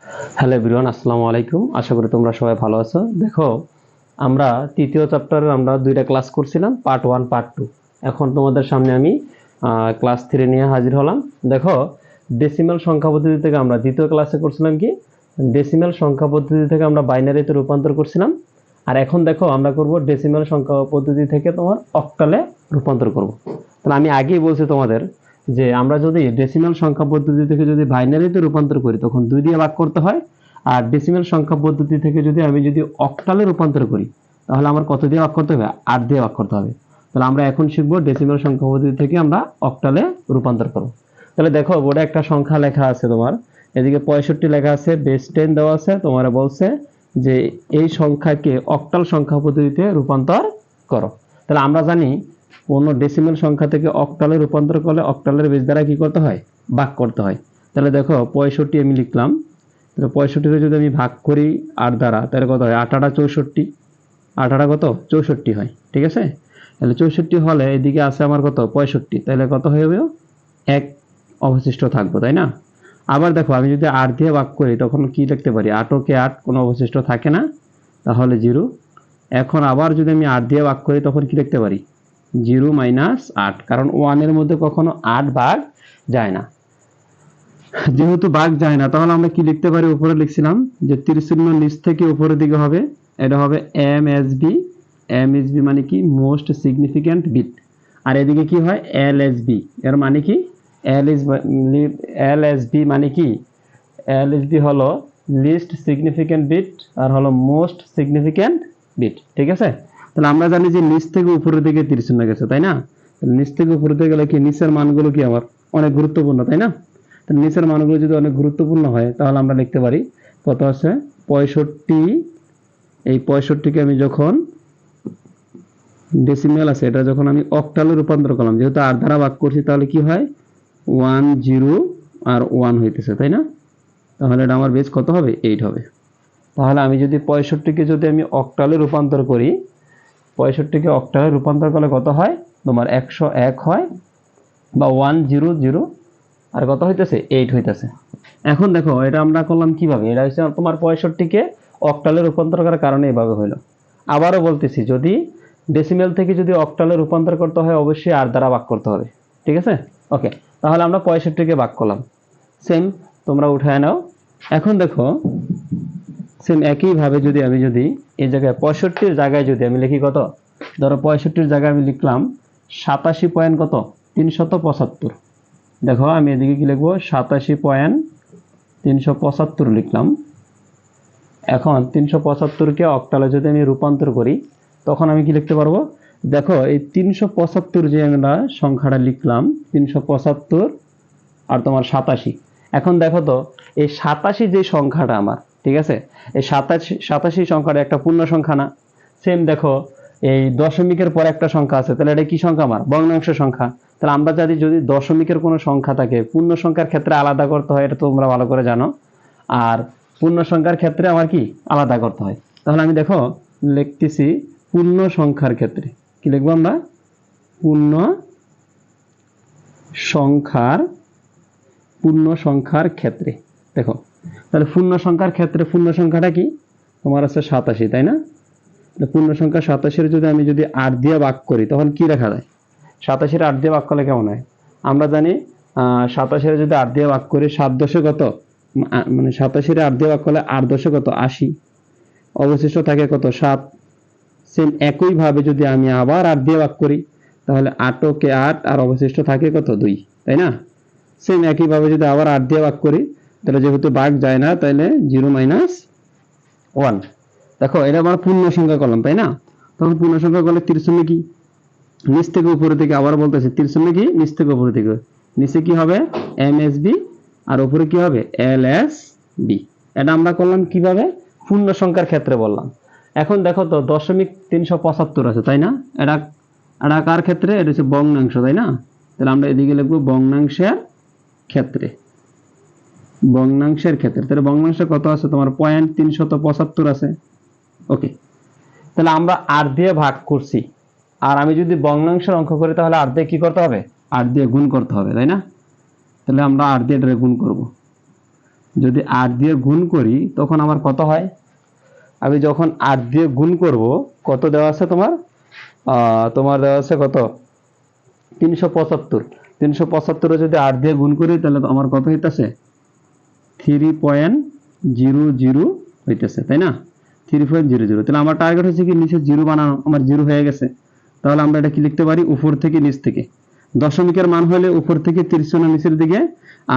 Hello everyone, আসসালামু আলাইকুম। আশা করি তোমরা সবাই ভালো আছো। দেখো, আমরা তৃতীয় চ্যাপ্টারের আমরা দুইটা ক্লাস করছিলাম, পার্ট 1 পার্ট 2। এখন তোমাদের সামনে আমি ক্লাস 3 নিয়ে হাজির হলাম। দেখো, ডেসিমাল সংখ্যা পদ্ধতি থেকে আমরা দ্বিতীয় ক্লাসে করছিলাম কি, ডেসিমাল সংখ্যা পদ্ধতি থেকে আমরা বাইনারিতে রূপান্তর করছিলাম। আর এখন দেখো আমরা করব ডেসিমাল সংখ্যা পদ্ধতি থেকে তোমার অক্টালে রূপান্তর করব। তাহলে আমি আগেই বলছি তোমাদের যে আমরা যদি ডেসিমাল সংখ্যা পদ্ধতি থেকে যদি বাইনারিতে রূপান্তর করি তখন 2 দিয়ে ভাগ করতে হয়। আর ডেসিমাল সংখ্যা পদ্ধতি থেকে আমি যদি অক্টালে রূপান্তর করি তাহলে আমার কত দিয়ে ভাগ করতে হবে? 8 দিয়ে ভাগ করতে হবে। তাহলে আমরা এখন শিখব ডেসিমাল সংখ্যা পদ্ধতি থেকে আমরা অক্টালে রূপান্তর করব। তাহলে দেখো, বোর্ডে একটা সংখ্যা লেখা আছে তোমার, এদিকে 65 লেখা আছে, বেস 10 দেওয়া আছে। তোমার বলছে যে এই সংখ্যাকে অক্টাল সংখ্যা পদ্ধতিতে রূপান্তর করো। তাহলে আমরা জানি কোনো ডেসিমাল সংখ্যা থেকে অক্টালে রূপান্তর করলে অক্টালের বেস দ্বারা কি করতে হয়? ভাগ করতে হয়। তাহলে দেখো 65 আমি লিখলাম, তাহলে 65 যদি আমি ভাগ করি 8 দ্বারা তাহলে কত হয়? 8 8 64, 8 8 কত? 64 হয়। ঠিক আছে, তাহলে 64 হলে এদিকে আছে আমার কত? 65। তাহলে কত হয়ে যাবে? 1 অবশিষ্ট থাকবো, তাই না? আবার দেখো, আমি যদি 8 দিয়ে ভাগ করি তখন কি লিখতে পারি? 8 কে 8, কোনো অবশিষ্ট থাকে না, তাহলে 0। এখন আবার যদি আমি 8 দিয়ে ভাগ করি তখন কি লিখতে পারি? 0 - 8, কারণ 1 এর মধ্যে কখনো 8 ভাগ যায় না। যেহেতু ভাগ যায় না তাহলে আমরা কি লিখতে পারি? উপরে লিখছিলাম যে 30 চিহ্ন নিচ থেকে উপরের দিকে হবে, এটা হবে এমএসবি। এমএসবি মানে কি? Most significant bit. আর এদিকে কি হয়? এলএসবি। এর মানে কি? এলএসবি মানে কি? এলএসবি হলো লিস্ট সিগনিফিক্যান্ট বিট আর হলো মোস্ট সিগনিফিক্যান্ট বিট। ঠিক আছে, তাহলে আমরা জানি যে নিচ থেকে উপরের দিকে 30 চিহ্ন গেছে, তাই না? নিচ থেকে উপরের দিকে গেলে কি নিচের মানগুলো কি আমার অনেক গুরুত্বপূর্ণ, তাই না? নিচের মানগুলো যদি অনেক গুরুত্বপূর্ণ হয় তাহলে আমরা লিখতে পারি কত আছে? 65। এই 65কে আমি যখন ডেসিমেল আছে এটা যখন আমি অক্টালে রূপান্তর করলাম, যেহেতু 8 দ্বারা ভাগ করছি, তাহলে কি হয়? 1 0 আর 1 হইতেছে, তাই না? তাহলে এটা আমার বেস কত হবে? 8 হবে। তাহলে আমি যদি 65কে যদি আমি অক্টালে রূপান্তর করি, 65কে অক্টালে রূপান্তর করলে কত হয়? তোমার 101 হয়, বা 100, আর কত হইতেছে? 8 হইতেছে। এখন দেখো, এটা আমরা করলাম কিভাবে? এটা হচ্ছে তোমার 65কে অক্টালে রূপান্তর করার কারণে এইভাবে হইলো। আবারও বলতেছি, যদি ডেসিমেল থেকে যদি অক্টালে রূপান্তর করতে হয় অবশ্যই 8 দ্বারা ভাগ করতে হবে। ঠিক আছে, ওকে। তাহলে আমরা 65কে ভাগ করলাম, সেম তোমরা উঠায় নাও। এখন দেখো, সেম একইভাবে যদি আমি এই জায়গায় 65-র জায়গায় যদি আমি লিখি কত? ধরো 65-র জায়গায় আমি লিখলাম 87 পয়েন্ট কত? 375। দেখো আমি এদিকে কি লিখবো? 87.375 লিখলাম। এখন 375কে অক্টালে যদি আমি রূপান্তর করি তখন আমি কি লিখতে পারবো? দেখো, এই 375 যে আমরা সংখ্যাটা লিখলাম, 375 আর তোমার 87। এখন দেখো তো, এই 87 যে সংখ্যাটা আমার, ঠিক আছে, এই 87 সংখ্যাটা একটা পূর্ণ সংখ্যা না? সেম দেখো, এই দশমিকের পর একটা সংখ্যা আছে, তাহলে এটা কি সংখ্যা? আমার ভগ্নাংশ সংখ্যা। তাহলে আমরা যদি দশমিকের কোনো সংখ্যা থাকে, পূর্ণ সংখ্যার ক্ষেত্রে আলাদা করতে হয়, এটা তোমরা ভালো করে জানো। আর পূর্ণ সংখ্যার ক্ষেত্রে আমার কি আলাদা করতে হয়। তাহলে আমি দেখো লিখতেছি পূর্ণ সংখ্যার ক্ষেত্রে কি লিখবো আমরা? পূর্ণ সংখ্যার ক্ষেত্রে। দেখো, তাহলে পূর্ণ সংখ্যার ক্ষেত্রে পূর্ণ সংখ্যাটা কি? তোমার আছে 87, তাই না? পূর্ণ সংখ্যা 87-এর যদি আমি 8 দিয়ে ভাগ করি তখন কি লেখা যায়? 87-এর 8 দিয়ে ভাগ করলে কেমন হয়? আমরা জানি 87-এর যদি 8 দিয়ে ভাগ করি 7 দশে কত? মানে 87-এর 8 দিয়ে ভাগ করলে 8 দশে কত? 80। অবশিষ্ট থাকে কত? 7। সেম একইভাবে যদি আমি আবার 8 দিয়ে ভাগ করি তাহলে 8 কে 8 আর অবশিষ্ট থাকে কত? 2, তাই না? সেম একইভাবে যদি আবার 8 দিয়ে ভাগ করি তাহলে যেহেতু ভাগ যায় না তাহলে 0 - 1। দেখো, এটা আমার পূর্ণ সংখ্যা করলাম, তাই না? তখন পূর্ণ সংখ্যা করলে 30 কি নিচ থেকে উপরের দিকে, আবার বলতেছি 30 কি নিচ থেকে উপরের দিকে। নিচে কি হবে? এমএসবি, আর উপরে কি হবে? এলএসবি। এটা আমরা করলাম কিভাবে? পূর্ণ সংখ্যার ক্ষেত্রে বললাম। এখন দেখো তো, 0.375 আছে, তাই না? এটা এটা কার ক্ষেত্রে? এটা হচ্ছে ভগ্নাংশ, তাই না? তাহলে আমরা এদিকে লিখবো ভগ্নাংশের ক্ষেত্রে। ভগ্নাংশের ক্ষেত্রে তাহলে ভগ্নাংশ কত আছে? তোমার 0.375 আছে। ওকে, তাহলে আমরা 8 দিয়ে ভাগ করছি, আর আমি যদি ভগ্নাংশের অঙ্ক করি তাহলে 8 দিয়ে কি করতে হবে? 8 দিয়ে গুণ করতে হবে, তাই না? তাহলে আমরা 8 দিয়ে এটা গুণ করব। যদি 8 দিয়ে গুণ করি তখন আমার কত হয়? আমি যখন 8 দিয়ে গুণ করব, কত দেওয়া আছে তোমার? তোমার দেওয়া আছে কত? 375। 375 যদি 8 দিয়ে গুণ করি তাহলে আমার কত হইতাছে? 3.00 হইতেছে, তাই না? 3.00। তাহলে আমার টার্গেট হচ্ছে কি নিচে 0 বানানো, আমার 0 হয়ে গেছে। তাহলে আমরা এটা কি লিখতে পারি? উপর থেকে নিচ থেকে। দশমিকের মান হলে উপর থেকে 30 চিহ্ন নিচের দিকে,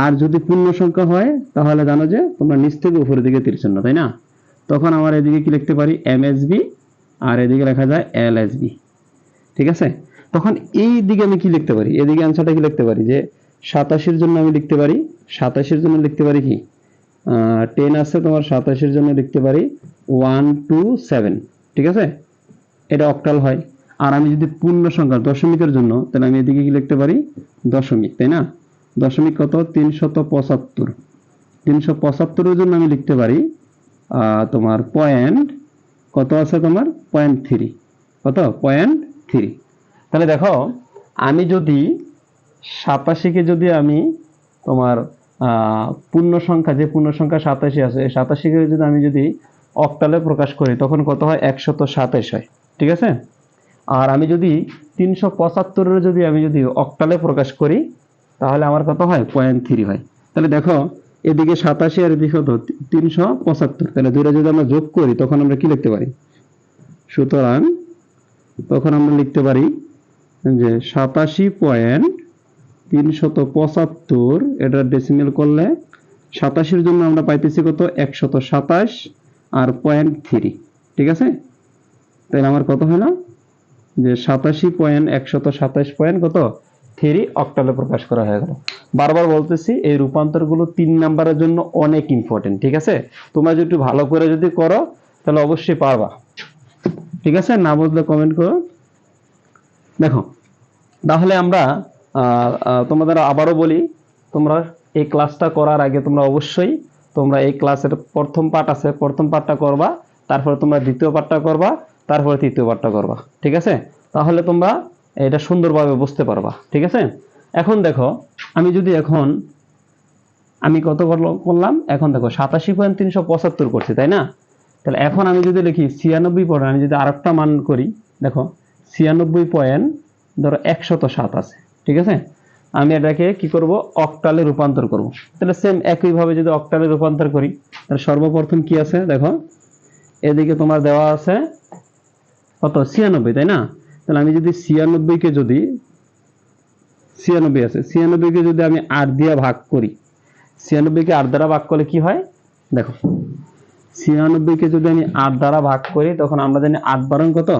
আর যদি পূর্ণ সংখ্যা হয় তাহলে জানো যে তোমরা নিচ থেকে উপরের দিকে 30 চিহ্ন, তাই না? তখন আমার এদিকে কি লিখতে পারি? এমএসবি, আর এদিকে লেখা যায় এলএসবি। ঠিক আছে? তখন এই দিকে আমি কি লিখতে পারি? এদিকে অ্যান্সারটা কি লিখতে পারি? যে 87 এর জন্য আমি লিখতে পারি, 87 এর জন্য লিখতে পারি কি? 10 আছে তোমার, 27 এর জন্য লিখতে পারি 127। ঠিক আছে? এটা অক্টাল হয়। আর আমি যদি পূর্ণ সংখ্যা দশমিকের জন্য, তাহলে আমি এদিকে কি লিখতে পারি? দশমিক, তাই না? দশমিক কত? 375। 375 এর জন্য আমি লিখতে পারি তোমার পয়েন্ট কত আছে তোমার? 0.3। কত? 0.3। তাহলে দেখো, আমি যদি 87কে যদি আমি তোমার পূর্ণ সংখ্যা, যে পূর্ণ সংখ্যা 87 আছে, এই 87কে যদি আমি যদি অক্টালে প্রকাশ করি তখন কত হয়? 127 হয়। ঠিক আছে? আর আমি যদি 375 যদি আমি যদি অক্টালে প্রকাশ করি তাহলে আমার কত হয়? 0.3 হয়। তাহলে দেখো, এদিকে 87 আর এদিকে কত? 375। তাহলে দুইটা যদি আমরা যোগ করি তখন আমরা কি লিখতে পারি? সুতরাং তখন আমরা লিখতে পারি যে 87.375, এটা ডেসিমেল করলে 87 জন্য আমরা পাইতেছি কত? 127 আর 0.3। ঠিক আছে? তাহলে আমার কত হলো? যে 87.127 কত? 3 অক্টালে প্রকাশ করা হয়ে গেল। বারবার বলতেছি, এই রূপান্তরগুলো 3 নাম্বারের জন্য অনেক ইম্পর্টেন্ট। ঠিক আছে? তোমরা যদি একটু ভালো করে যদি করো তাহলে অবশ্যই পারবা। ঠিক আছে? না বুঝলে কমেন্ট করো। দেখো, তাহলে আমরা তোমাদের আবারও বলি, তোমরা এই ক্লাসটা করার আগে তোমরা অবশ্যই তোমরা এই ক্লাসের প্রথম পার্ট আছে, প্রথম পার্টটা করবা, তারপরে তোমরা দ্বিতীয় পার্টটা করবা, তারপরে তৃতীয় পার্টটা করবা। ঠিক আছে? তাহলে তোমরা এটা সুন্দরভাবে বুঝতে পারবা। ঠিক আছে? এখন দেখো, আমি যদি এখন আমি কত করলাম? এখন দেখো 87.375 করছি, তাই না? তাহলে এখন আমি যদি লিখি 96 পয়েন্ট, আমি যদি আরেকটা মান করি, দেখো 96. ধরো 107 আছে। ঠিক আছে? আমি এটাকে কি করব? অক্টালে রূপান্তর করব। তাহলে সেম একইভাবে যদি অক্টালে রূপান্তর করি, তাহলে সর্বপ্রথম কি আছে দেখো, এদিকে তোমার দেওয়া আছে কত? 96, তাই না? তাহলে আমি যদি 96কে যদি 96 আছে, 96কে যদি আমি 8 দিয়ে ভাগ করি, 96কে 8 দ্বারা ভাগ করলে কি হয়? দেখো, 96কে যদি আমি 8 দ্বারা ভাগ করি তখন আমরা জানি 8 বারং কত?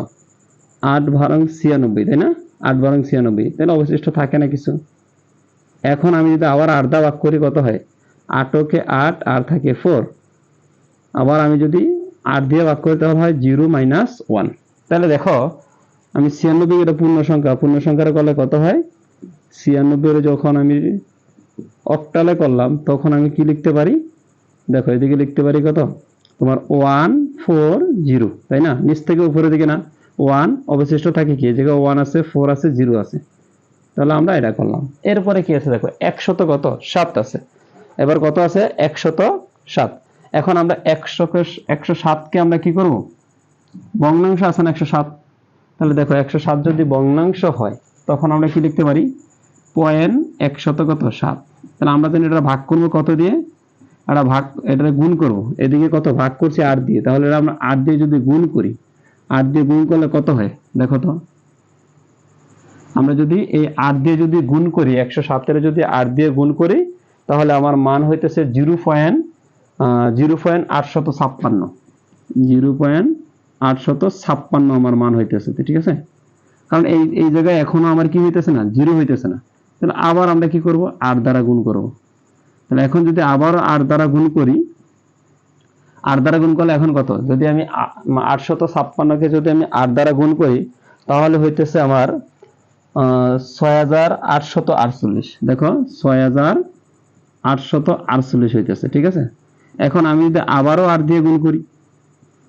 8 ভাগ 96, তাই না? 8 ভাগ 96, তাহলে অবশিষ্ট থাকে না কিছু। এখন আমি যদি আবার 8 দ্বারা ভাগ করি কত হয়? 8কে 8 আর থাকে 4। আবার আমি যদি 8 দিয়ে ভাগ করি তাহলে হয় 0 - 1। তাহলে দেখো, আমি 96 এটা পূর্ণ সংখ্যা, পূর্ণ সংখ্যার করলে কত হয়? 96 যখন আমি অক্টালে করলাম তখন আমি কি লিখতে পারি? দেখো, এদিকে লিখতে পারি কত? তোমার 140, তাই না? নিচ থেকে উপরের দিকে না, 1 অবশিষ্ট থাকে কি? এই জায়গায় 1 আছে, 4 আছে, 0 আছে। তাহলে আমরা এটা করলাম। এরপরে কি আছে দেখো, 107 আছে। এবার কত আছে? 107। এখন আমরা 107কে আমরা কি করব? ভগ্নাংশ আছে না 107। তাহলে দেখো, 107 যদি ভগ্নাংশ হয় তখন আমরা কি লিখতে পারি? 0.107। তাহলে আমরা জানি এটা ভাগ করব কত দিয়ে? এটা গুণ করব। এদিকে কত ভাগ করছি? 8 দিয়ে। তাহলে আমরা 8 দিয়ে যদি গুণ করি, 8 দিয়ে গুণ করলে কত হয় দেখো তো। আমরা যদি এই 8 দিয়ে যদি গুণ করি, 107 এর যদি 8 দিয়ে গুণ করি তাহলে আমার মান হইতেছে 0.856। 0.856 আমার মান হইতেছে। ঠিক আছে? কারণ এই জায়গায় এখনো আমার কি হইতেছে না? 0 হইতেছে না। তাহলে আবার আমরা কি করব? 8 দ্বারা গুণ করব। তাহলে এখন যদি আবার 8 দ্বারা গুণ করি, 8 দ্বারা গুণ করলে এখন কত? যদি আমি 856কে যদি আমি 8 দ্বারা গুণ করি তাহলে হইতেছে আমার 6848। দেখো, 6848 হইতেছে। ঠিক আছে? এখন আমি যদি আবারও 8 দিয়ে গুণ করি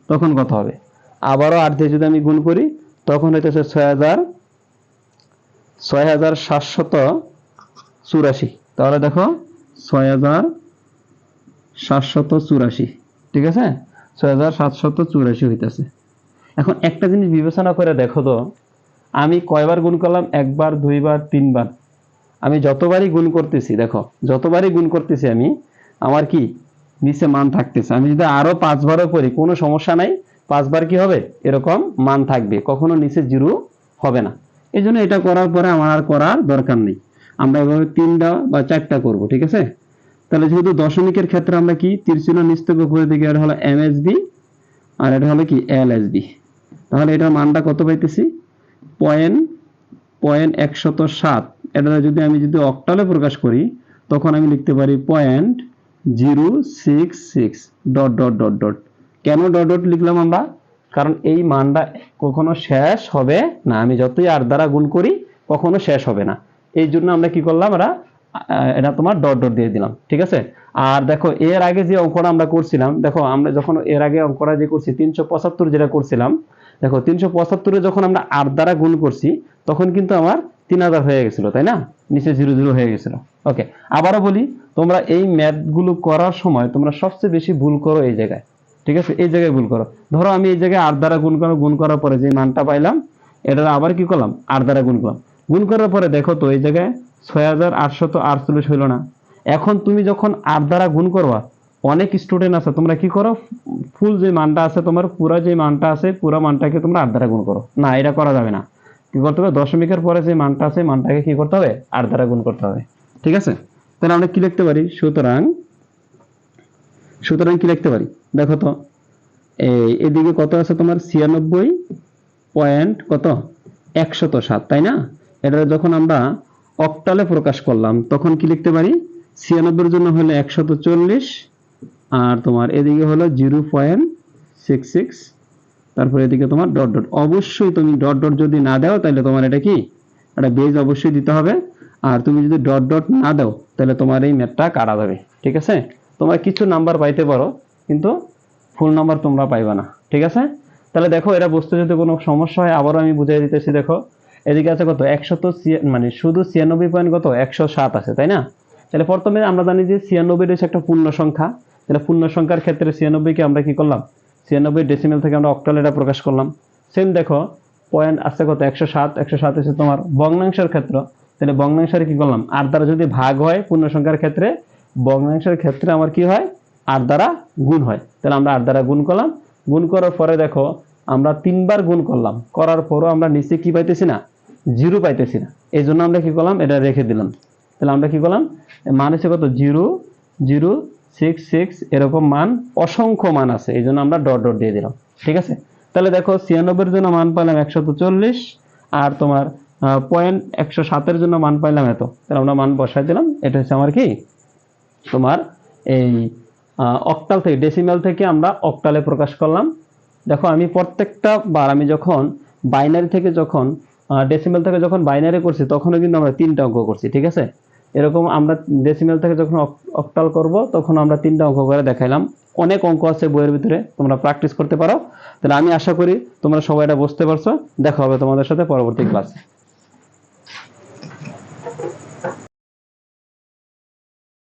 তখন কত হবে? আবারও 8 দিয়ে যদি আমি গুণ করি তখন হইতেছে 6784। তাহলে দেখো, 6784, ঠিক আছে, 6784 হইতেছে। এখন একটা জিনিস বিবেচনা করে দেখো তো, আমি কয়বার গুণ করলাম? একবার, দুইবার, তিনবার। আমি যতবারই গুণ করতেছি, দেখো যতবারই গুণ করতেছি আমি, আমার কি নিচে মান থাকতেছে। আমি যদি আরো 5বারও করি কোনো সমস্যা নাই, 5বার কি হবে? এরকম মান থাকবে, কখনো নিচে জিরো হবে না। এই জন্য এটা করার পরে আমার আর করার দরকার নেই। আমরা এভাবে 3টা বা 4টা করব, ঠিক আছে। তাহলে যেহেতু দশমিকের ক্ষেত্রে আমরা কি তীর চিহ্ন নিচ থেকে উপরের দিকে, এটা হলো এমএসবি আর এটা হলো কি এলএসবি। তাহলে এটার মানটা কত পাইতেছি? 0.107। এটা যদি আমি অক্টালে প্রকাশ করি, তখন আমি লিখতে পারি 0.066 ডট ডট ডট ডট। কেন ডট ডট লিখলাম আমরা? কারণ এই মানটা কখনো শেষ হবে না। আমি যতই আর দ্বারা গুণ করি কখনো শেষ হবে না। এই জন্য আমরা কি করলাম? এটা তোমার ডট ডট দিয়ে দিলাম, ঠিক আছে। আর দেখো এর আগে যে অঙ্কটা আমরা করছিলাম, দেখো আমরা যখন এর আগে অঙ্কটা যে করছি 375 যেটা করছিলাম, দেখো 375 যখন আমরা 8 দ্বারা গুণ করছি তখন কিন্তু আমার 3000 হয়ে গেছিল, তাই না? নিচে 00 হয়ে গেছিল। ওকে, আবারও বলি, তোমরা এই ম্যাথগুলো করার সময় তোমরা সবচেয়ে বেশি ভুল করো এই জায়গায়, ঠিক আছে। এই জায়গায় ভুল করো। ধরো আমি এই জায়গায় 8 দ্বারা গুণ করার পরে যে মানটা পাইলাম, এটা আবার কি করলাম? 8 দ্বারা গুণ করলাম। গুণ করার পরে দেখো তো এই জায়গায় 6848 হইল না? এখন তুমি যখন 8 দ্বারা গুণ করবা, অনেক স্টুডেন্ট আছে তোমরা কি করো, ফুল যে মানটা আছে তোমার, পুরা যে মানটা আছে পুরা মানটাকে তোমরা 8 দ্বারা গুণ করো। না, এটা করা যাবে না। কি করতে হবে? দশমিকের পরে যে মানটা আছে মানটাকে কি করতে হবে? 8 দ্বারা গুণ করতে হবে, ঠিক আছে। তাহলে আমরা কি লিখতে পারি? সুতরাং কি লিখতে পারি? দেখো তো, এদিকে কত আছে তোমার? 96 পয়েন্ট কত? 107, তাই না? এটা যখন আমরা অক্টালে প্রকাশ করলাম তখন কি লিখতে পারি? 96 এর জন্য হলো 140, আর তোমার এদিকে হলো 0.66, তারপর এদিকে তোমার ডট ডট। অবশ্যই তুমি ডট ডট যদি না দাও তাহলে তোমার এটা কি, এটা বেজ অবশ্যই দিতে হবে। আর তুমি যদি ডট ডট না দাও তাহলে তোমার এই ম্যাথটা কাটা যাবে, ঠিক আছে। তোমরা কিছু নাম্বার পাইতে পারো কিন্তু ফুল নাম্বার তোমরা পাইবা না, ঠিক আছে। তাহলে দেখো, এটা বুঝতে যদি কোনো সমস্যা হয় আবারও আমি বুঝিয়ে দিতেছি। দেখো এদিকে আছে কত? 100, মানে শুধু 96 পয়েন্ট কত? 107 আছে, তাই না? তাহলে প্রথমে আমরা জানি যে 96 হচ্ছে একটা পূর্ণ সংখ্যা। তাহলে পূর্ণ সংখ্যার ক্ষেত্রে 96 কে আমরা কি করলাম? 96 ডেসিমেল থেকে আমরা অক্টালে এটা প্রকাশ করলাম। সেম দেখো পয়েন্ট আছে কত? 107। 107 হচ্ছে তোমার ভগ্নাংশের ক্ষেত্র। তাহলে ভগ্নাংশের কি করলাম? 8 দ্বারা যদি ভাগ হয় পূর্ণ সংখ্যার ক্ষেত্রে, ভগ্নাংশের ক্ষেত্রে আমার কি হয়? 8 দ্বারা গুণ হয়। তাহলে আমরা 8 দ্বারা গুণ করলাম। গুণ করার পরে দেখো আমরা 3বার গুণ করলাম, করার পরও আমরা নিচে কি পাইতেছি না? 0 পাইতেছি না। এই জন্য আমরা কি করলাম? এটা রেখে দিলাম। তাহলে আমরা কি করলাম? মান হচ্ছে কত? 0.066, এরকম মান অসংখ্য মান আছে, এই জন্য আমরা ডট ডট দিয়ে দিলাম, ঠিক আছে। তাহলে দেখো 96 এর জন্য মান পাইলাম 140, আর তোমার 107 এর জন্য মান পাইলাম এত। তাহলে আমরা মান বসাই দিলাম। এটা হচ্ছে আমার কি, তোমার এই অক্টাল থেকে, ডেসিমাল থেকে আমরা অক্টালে প্রকাশ করলাম। দেখো আমি প্রত্যেকটা বার আমি যখন বাইনারি থেকে, যখন ডেসিমাল থেকে যখন বাইনারি করছি তখনও কিন্তু আমরা 3টা অঙ্ক করছি, ঠিক আছে। এরকম আমরা ডেসিমাল থেকে যখন অক্টাল করব তখন আমরা 3টা অঙ্ক করে দেখাইলাম। অনেক অঙ্ক আছে বইয়ের ভিতরে, তোমরা প্র্যাকটিস করতে পারো। তাহলে আমি আশা করি তোমরা সবাই এটা বুঝতে পারছো। দেখা হবে তোমাদের সাথে পরবর্তী ক্লাসে।